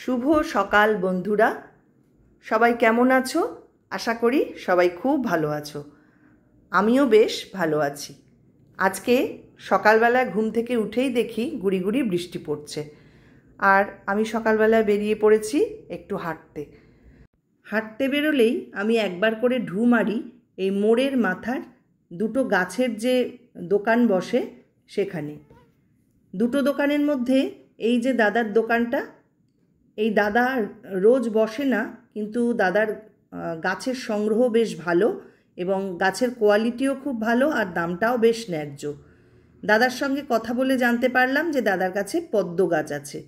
শুভ সকাল বন্ধুরা, সবাই কেমন আছো? আশা করি সবাই খুব ভালো আছো। আমিও বেশ ভালো আছি। আজকে সকালবেলা ঘুম থেকে উঠেই দেখি গুড়ি গুড়ি বৃষ্টি পড়ছে, আর আমি সকালবেলা বেরিয়ে পড়েছি একটু হাঁটতে। হাঁটতে বেরোলেই আমি একবার করে ঢু মারি এই মোড়ের মাথার দুটো গাছের যে দোকান বসে সেখানে। দুটো দোকানের মধ্যে এই যে দাদার দোকানটা, এই দাদা রোজ বসে না, কিন্তু দাদার গাছের সংগ্রহ বেশ ভালো এবং গাছের কোয়ালিটিও খুব ভালো আর দামটাও বেশ ন্যায্য। দাদার সঙ্গে কথা বলে জানতে পারলাম যে দাদার কাছে পদ্ম গাছ আছে,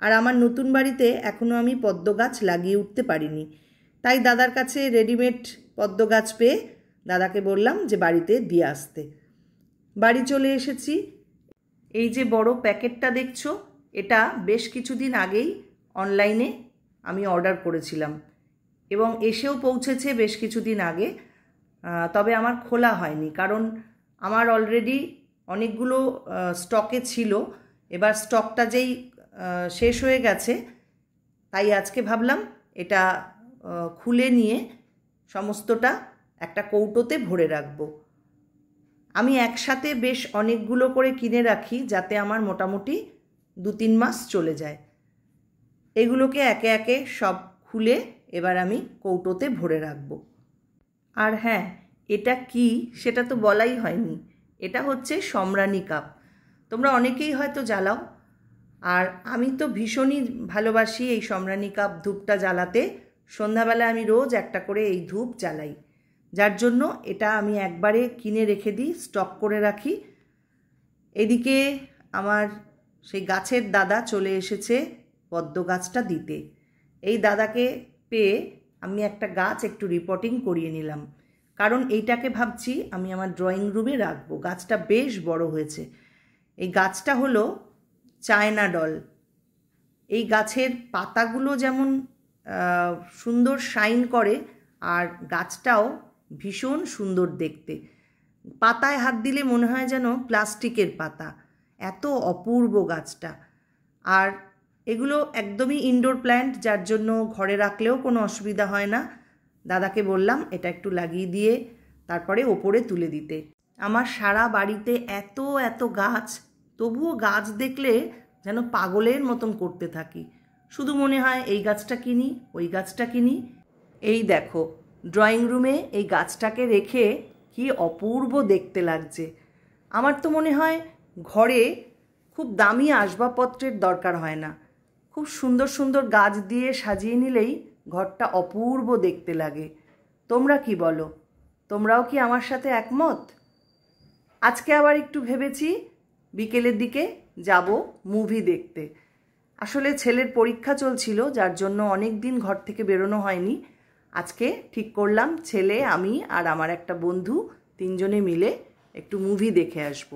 আর আমার নতুন বাড়িতে এখনও আমি পদ্ম গাছ লাগিয়ে উঠতে পারিনি। তাই দাদার কাছে রেডিমেড পদ্ম গাছ পেয়ে দাদাকে বললাম যে বাড়িতে দিয়ে আসতে। বাড়ি চলে এসেছি। এই যে বড় প্যাকেটটা দেখছো, এটা বেশ কিছুদিন আগেই অনলাইনে আমি অর্ডার করেছিলাম এবং এসেও পৌঁছেছে বেশ কিছুদিন আগে। তবে আমার খোলা হয়নি, কারণ আমার অলরেডি অনেকগুলো স্টকে ছিল। এবার স্টকটা যেই শেষ হয়ে গেছে, তাই আজকে ভাবলাম এটা খুলে নিয়ে সমস্তটা একটা কৌটোতে ভরে রাখবো। আমি একসাথে বেশ অনেকগুলো করে কিনে রাখি, যাতে আমার মোটামুটি 2-3 মাস চলে যায়। এগুলোকে একে একে সব খুলে এবার আমি কৌটোতে ভরে রাখব। আর হ্যাঁ, এটা কি সেটা তো বলাই হয়নি। এটা হচ্ছে সম্রানী কাপ। তোমরা অনেকেই হয়তো জ্বালাও, আর আমি তো ভীষণই ভালোবাসি এই সম্রানী কাপ ধূপটা জ্বালাতে। সন্ধ্যাবেলা আমি রোজ একটা করে এই ধূপ জ্বালাই, যার জন্য এটা আমি একবারে কিনে রেখে দিই, স্টক করে রাখি। এদিকে আমার সেই গাছের দাদা চলে এসেছে পদ্ম গাছটা দিতে। এই দাদাকে পেয়ে আমি একটা গাছ একটু রিপোর্টিং করিয়ে নিলাম, কারণ এইটাকে ভাবছি আমি আমার ড্রয়িং রুমে রাখবো। গাছটা বেশ বড় হয়েছে। এই গাছটা হলো চায়না ডল। এই গাছের পাতাগুলো যেমন সুন্দর শাইন করে, আর গাছটাও ভীষণ সুন্দর দেখতে। পাতায় হাত দিলে মনে হয় যেন প্লাস্টিকের পাতা, এত অপূর্ব গাছটা। আর এগুলো একদমই ইনডোর প্ল্যান্ট, যার জন্য ঘরে রাখলেও কোনো অসুবিধা হয় না। দাদাকে বললাম এটা একটু লাগিয়ে দিয়ে তারপরে ওপরে তুলে দিতে। আমার সারা বাড়িতে এত এত গাছ, তবুও গাছ দেখলে যেন পাগলের মতন করতে থাকি। শুধু মনে হয় এই গাছটা কিনি, ওই গাছটা কিনি। এই দেখো, ড্রয়িং রুমে এই গাছটাকে রেখে কি অপূর্ব দেখতে লাগছে। আমার তো মনে হয় ঘরে খুব দামি আসবাবপত্রের দরকার হয় না, খুব সুন্দর সুন্দর গাছ দিয়ে সাজিয়ে নিলেই ঘরটা অপূর্ব দেখতে লাগে। তোমরা কি বলো? তোমরাও কি আমার সাথে একমত? আজকে আবার একটু ভেবেছি বিকেলের দিকে যাব মুভি দেখতে। আসলে ছেলের পরীক্ষা চলছিল, যার জন্য অনেক দিন ঘর থেকে বেরোনো হয়নি। আজকে ঠিক করলাম ছেলে, আমি আর আমার একটা বন্ধু 3 জনে মিলে একটু মুভি দেখে আসব।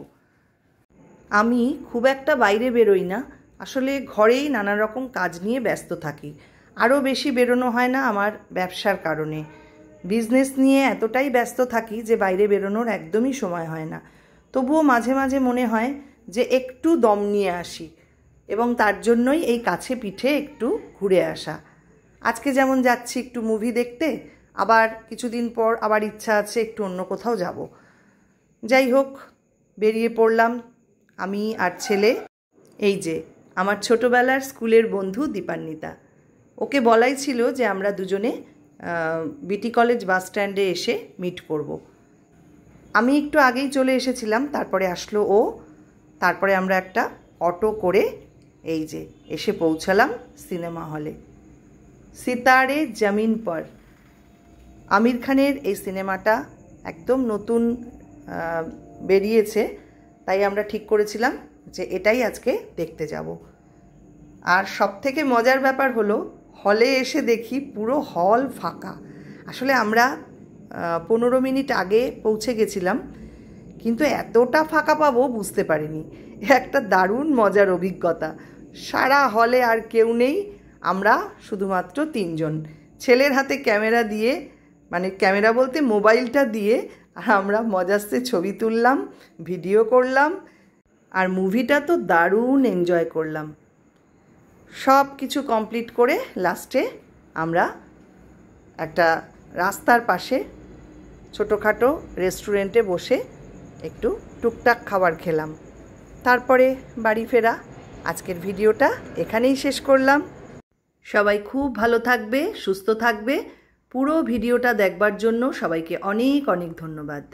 আমি খুব একটা বাইরে বেরোই না, আসলে ঘরেই নানা রকম কাজ নিয়ে ব্যস্ত থাকি। আরও বেশি বেরোনো হয় না আমার ব্যবসার কারণে। বিজনেস নিয়ে এতটাই ব্যস্ত থাকি যে বাইরে বেরোনোর একদমই সময় হয় না। তবুও মাঝে মাঝে মনে হয় যে একটু দম নিয়ে আসি, এবং তার জন্যই এই কাছে পিঠে একটু ঘুরে আসা। আজকে যেমন যাচ্ছি একটু মুভি দেখতে, আবার কিছুদিন পর আবার ইচ্ছা আছে একটু অন্য কোথাও যাব। যাই হোক, বেরিয়ে পড়লাম আমি আর ছেলে। এই যে আমার ছোটোবেলার স্কুলের বন্ধু দীপান্বিতা, ওকে বলাই ছিল যে আমরা দুজনে বিটি কলেজ বাস স্ট্যান্ডে এসে মিট করব। আমি একটু আগেই চলে এসেছিলাম, তারপরে আসলো ও। তারপরে আমরা একটা অটো করে এই যে এসে পৌঁছালাম সিনেমা হলে। সিতারে জমিন পর, আমির খানের এই সিনেমাটা একদম নতুন বেরিয়েছে, তাই আমরা ঠিক করেছিলাম যে এটাই আজকে দেখতে যাব। আর সবথেকে মজার ব্যাপার হলো, হলে এসে দেখি পুরো হল ফাঁকা। আসলে আমরা 15 মিনিট আগে পৌঁছে গেছিলাম, কিন্তু এতটা ফাঁকা পাবো বুঝতে পারিনি। একটা দারুণ মজার অভিজ্ঞতা। সারা হলে আর কেউ নেই, আমরা শুধুমাত্র 3 জন। ছেলের হাতে ক্যামেরা দিয়ে, মানে ক্যামেরা বলতে মোবাইলটা দিয়ে, আর আমরা মজাস্তে ছবি তুললাম, ভিডিও করলাম, আর মুভিটা তো দারুণ এনজয় করলাম। সব কিছু কমপ্লিট করে লাস্টে আমরা একটা রাস্তার পাশে ছোটোখাটো রেস্টুরেন্টে বসে একটু টুকটাক খাবার খেলাম। তারপরে বাড়ি ফেরা। আজকের ভিডিওটা এখানেই শেষ করলাম। সবাই খুব ভালো থাকবে, সুস্থ থাকবে। পুরো ভিডিওটা দেখবার জন্য সবাইকে অনেক অনেক ধন্যবাদ।